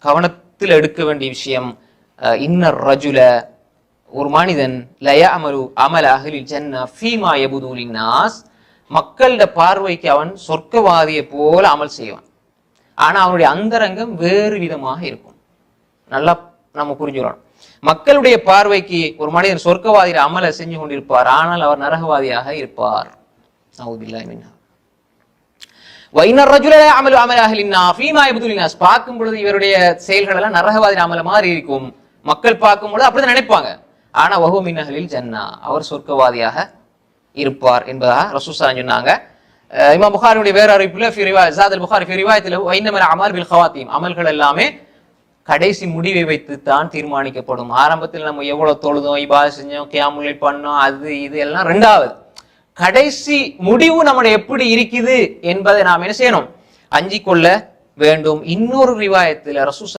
கவனத்தில் எடுக்க வேண்டிய விஷயம், இன்னர் ரஜுல, ஒரு மனிதன் லயஅமலு அமல அஹ்லில் ஜன்னா ஃபீமா யபுது லின்னாஸ், மக்களோட பார்வைக்கு அவன் சொர்க்கவாதியை போல அமல் செய்வான், ஆனா அவனுடைய அந்தரங்கம் வேறு விதமாக இருக்கும். நல்லா நம்ம புரிஞ்சுக்கணும். மக்களுடைய பார்வைக்கு ஒரு மனிதன் சொர்க்கவாதியில அமல செஞ்சு கொண்டிருப்பார், ஆனால் அவர் நரகவாதியாக இருப்பார். நவுதுபில்லாஹி மின்ஹா. வைனர் ரஜுல அமலு அமல அஹ்லின் நார் ஃபீமா யபுது லின்னாஸ், பார்க்கும் பொழுது இவருடைய செயல்கள் எல்லாம் நரகவாதி அமல மாதிரி இருக்கும், மக்கள் பார்க்கும் பொழுது அப்படிதான் நினைப்பாங்க, ஆனா வஹுவ மின் அஹ்லில் ஜன்னா, அவர் சொர்க்கவாதியாக இருப்பார் என்பதாக ரசூல் ஸல்லல்லாஹு அலைஹி வஸல்லம் சொன்னாங்க. இமாம் புகாரியுடைய வேற அறிவிப்புல ஃபி ரிவாயத் ஸாத் அல்-புகாரி ஃபி ரிவாயத்தில் வைன்னமல் அமால் பில் ஹவாத்தீம், அமல்கள் எல்லாமே கடைசி முடிவை வைத்து தான் தீர்மானிக்கப்படும். ஆரம்பத்தில் நம்ம எவ்வளவு தொழுதோம், இபாதத் செஞ்சோம், கியாமுல் லைல் பண்ணோம், அது இது எல்லாம் ரெண்டாவது. கடைசி முடிவு நம்முடைய எப்படி இருக்குது என்பதை நாம் என்ன செய்யணும், அஞ்சிக் கொள்ள வேண்டும். இன்னொரு ரிவாயத்தில் ரசூல்